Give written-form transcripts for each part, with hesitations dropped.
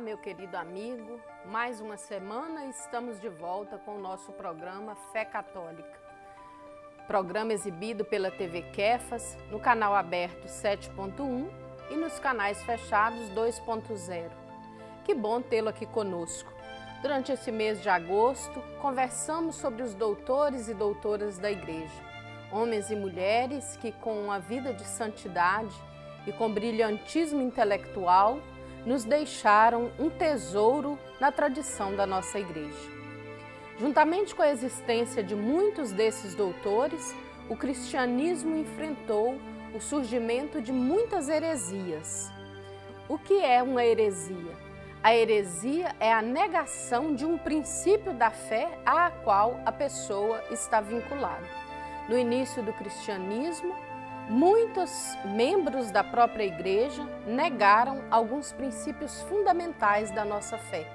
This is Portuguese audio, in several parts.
meu querido amigo. Mais uma semana estamos de volta com o nosso programa Fé Católica. Programa exibido pela TV Kefas, no canal aberto 7.1 e nos canais fechados 2.0. Que bom tê-lo aqui conosco. Durante esse mês de agosto, conversamos sobre os doutores e doutoras da Igreja, homens e mulheres que, com uma vida de santidade e com brilhantismo intelectual, nos deixaram um tesouro na tradição da nossa Igreja. Juntamente com a existência de muitos desses doutores, o cristianismo enfrentou o surgimento de muitas heresias. O que é uma heresia? A heresia é a negação de um princípio da fé à qual a pessoa está vinculada. No início do cristianismo, muitos membros da própria Igreja negaram alguns princípios fundamentais da nossa fé.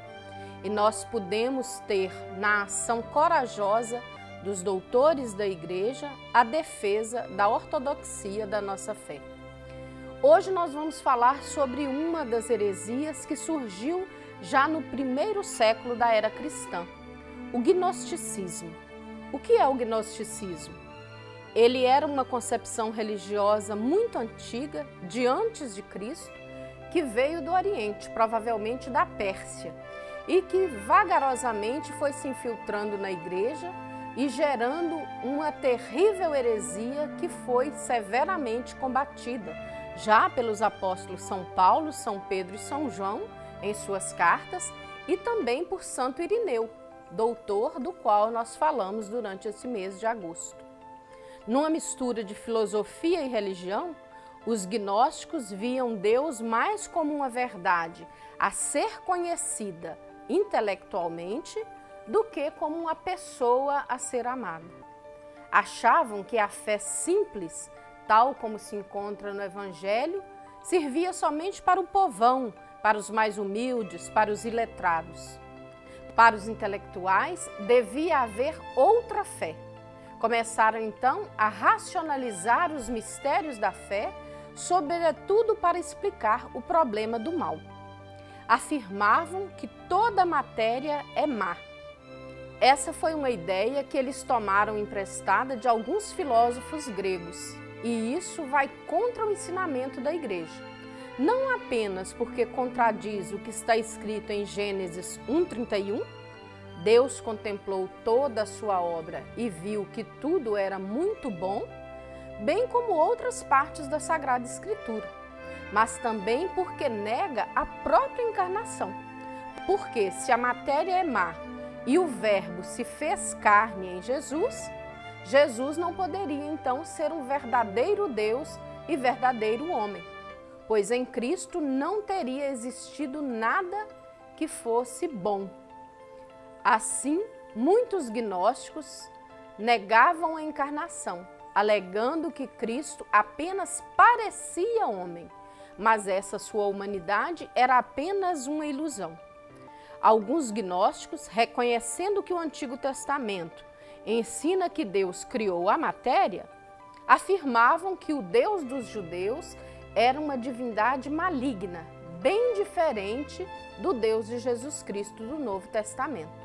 E nós podemos ter na ação corajosa dos doutores da Igreja a defesa da ortodoxia da nossa fé. Hoje nós vamos falar sobre uma das heresias que surgiu já no primeiro século da era cristã, o gnosticismo. O que é o gnosticismo? Ele era uma concepção religiosa muito antiga, de antes de Cristo, que veio do Oriente, provavelmente da Pérsia, e que vagarosamente foi se infiltrando na Igreja e gerando uma terrível heresia que foi severamente combatida, já pelos apóstolos São Paulo, São Pedro e São João, em suas cartas, e também por Santo Irineu, doutor do qual nós falamos durante esse mês de agosto. Numa mistura de filosofia e religião, os gnósticos viam Deus mais como uma verdade a ser conhecida intelectualmente do que como uma pessoa a ser amada. Achavam que a fé simples, tal como se encontra no Evangelho, servia somente para o povão, para os mais humildes, para os iletrados. Para os intelectuais, devia haver outra fé. Começaram então a racionalizar os mistérios da fé, sobretudo para explicar o problema do mal. Afirmavam que toda matéria é má. Essa foi uma ideia que eles tomaram emprestada de alguns filósofos gregos, e isso vai contra o ensinamento da Igreja. Não apenas porque contradiz o que está escrito em Gênesis 1:31, Deus contemplou toda a sua obra e viu que tudo era muito bom, bem como outras partes da Sagrada Escritura, mas também porque nega a própria encarnação. Porque se a matéria é má e o Verbo se fez carne em Jesus, Jesus não poderia então ser um verdadeiro Deus e verdadeiro homem, pois em Cristo não teria existido nada que fosse bom. Assim, muitos gnósticos negavam a encarnação, alegando que Cristo apenas parecia homem, mas essa sua humanidade era apenas uma ilusão. Alguns gnósticos, reconhecendo que o Antigo Testamento ensina que Deus criou a matéria, afirmavam que o Deus dos judeus era uma divindade maligna, bem diferente do Deus de Jesus Cristo do Novo Testamento.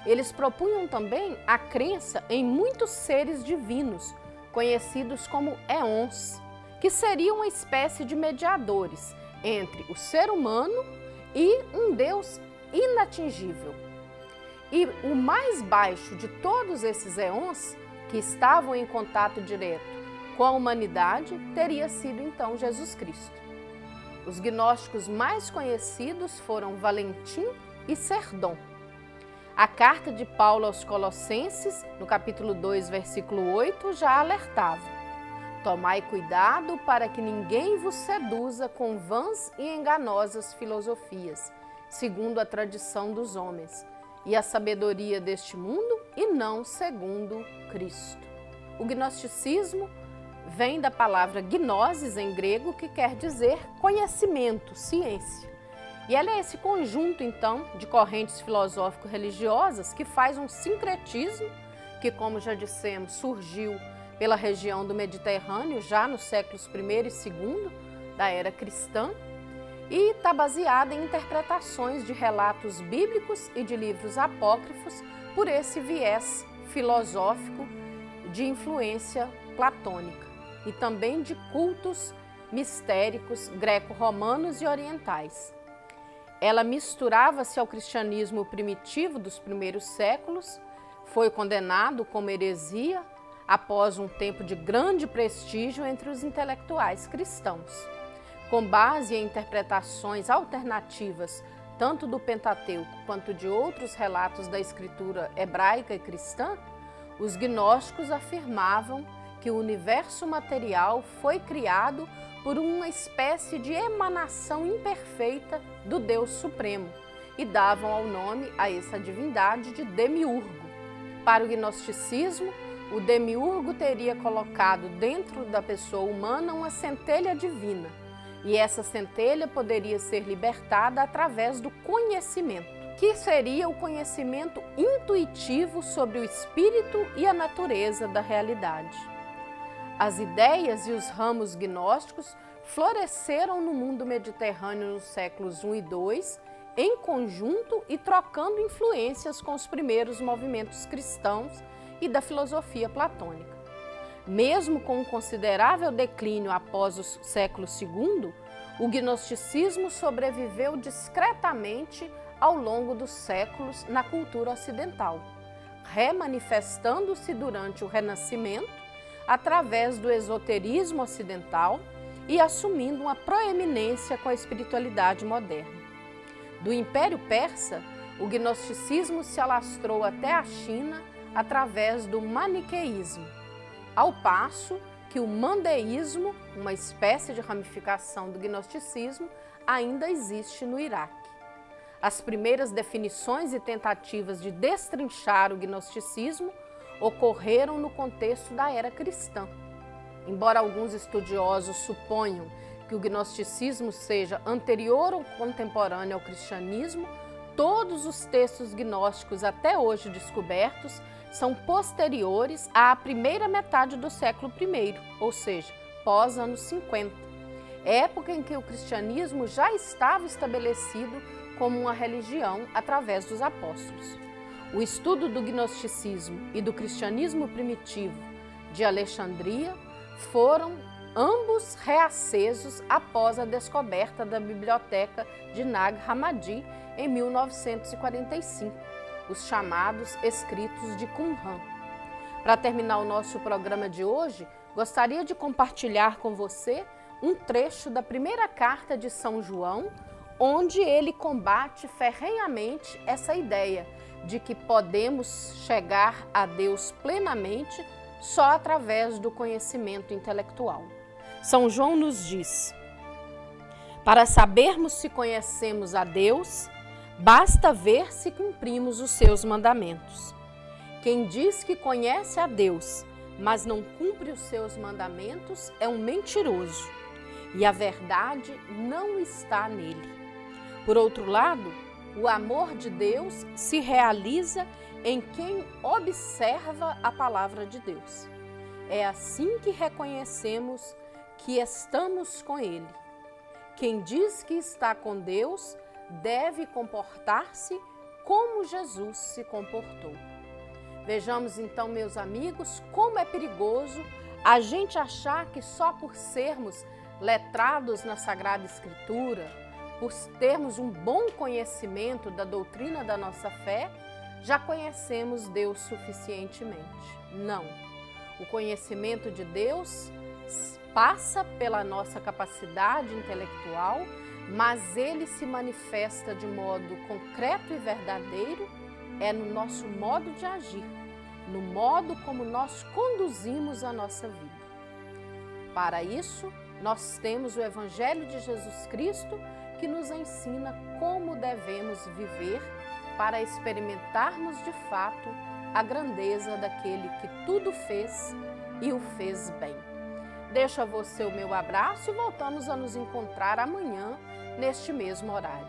Eles propunham também a crença em muitos seres divinos, conhecidos como éons, que seriam uma espécie de mediadores entre o ser humano e um Deus inatingível. E o mais baixo de todos esses éons, que estavam em contato direto com a humanidade, teria sido então Jesus Cristo. Os gnósticos mais conhecidos foram Valentim e Serdon. A carta de Paulo aos Colossenses, no capítulo 2, versículo 8, já alertava: tomai cuidado para que ninguém vos seduza com vãs e enganosas filosofias, segundo a tradição dos homens, e a sabedoria deste mundo, e não segundo Cristo. O gnosticismo vem da palavra gnosis em grego, que quer dizer conhecimento, ciência. E ela é esse conjunto, então, de correntes filosófico-religiosas que faz um sincretismo que, como já dissemos, surgiu pela região do Mediterrâneo já nos séculos I e II da era cristã e está baseada em interpretações de relatos bíblicos e de livros apócrifos por esse viés filosófico de influência platônica e também de cultos mistéricos greco-romanos e orientais. Ela misturava-se ao cristianismo primitivo dos primeiros séculos, foi condenado como heresia após um tempo de grande prestígio entre os intelectuais cristãos. Com base em interpretações alternativas tanto do Pentateuco quanto de outros relatos da escritura hebraica e cristã, os gnósticos afirmavam que o universo material foi criado por uma espécie de emanação imperfeita do Deus Supremo e davam ao nome a essa divindade de demiurgo. Para o gnosticismo, o demiurgo teria colocado dentro da pessoa humana uma centelha divina, e essa centelha poderia ser libertada através do conhecimento, que seria o conhecimento intuitivo sobre o espírito e a natureza da realidade. As ideias e os ramos gnósticos floresceram no mundo mediterrâneo nos séculos I e II, em conjunto e trocando influências com os primeiros movimentos cristãos e da filosofia platônica. Mesmo com um considerável declínio após o século II, o gnosticismo sobreviveu discretamente ao longo dos séculos na cultura ocidental, remanifestando-se durante o Renascimento através do esoterismo ocidental e assumindo uma proeminência com a espiritualidade moderna. Do Império Persa, o gnosticismo se alastrou até a China através do maniqueísmo, ao passo que o mandeísmo, uma espécie de ramificação do gnosticismo, ainda existe no Iraque. As primeiras definições e tentativas de destrinchar o gnosticismo ocorreram no contexto da era cristã. Embora alguns estudiosos suponham que o gnosticismo seja anterior ou contemporâneo ao cristianismo, todos os textos gnósticos até hoje descobertos são posteriores à primeira metade do século I, ou seja, pós-anos 50, época em que o cristianismo já estava estabelecido como uma religião através dos apóstolos. O estudo do gnosticismo e do cristianismo primitivo de Alexandria foram ambos reacesos após a descoberta da biblioteca de Nag Hammadi em 1945, os chamados Escritos de Qumran. Para terminar o nosso programa de hoje, gostaria de compartilhar com você um trecho da primeira carta de São João, onde ele combate ferrenhamente essa ideia de que podemos chegar a Deus plenamente só através do conhecimento intelectual. São João nos diz: para sabermos se conhecemos a Deus, basta ver se cumprimos os seus mandamentos. Quem diz que conhece a Deus, mas não cumpre os seus mandamentos, é um mentiroso, e a verdade não está nele. Por outro lado, o amor de Deus se realiza em quem observa a palavra de Deus. É assim que reconhecemos que estamos com Ele. Quem diz que está com Deus deve comportar-se como Jesus se comportou. Vejamos então, meus amigos, como é perigoso a gente achar que só por sermos letrados na Sagrada Escritura, por termos um bom conhecimento da doutrina da nossa fé, já conhecemos Deus suficientemente. Não. O conhecimento de Deus passa pela nossa capacidade intelectual, mas ele se manifesta de modo concreto e verdadeiro no nosso modo de agir, no modo como nós conduzimos a nossa vida. Para isso, nós temos o Evangelho de Jesus Cristo, que nos ensina como devemos viver para experimentarmos de fato a grandeza daquele que tudo fez e o fez bem. Deixo a você o meu abraço e voltamos a nos encontrar amanhã neste mesmo horário.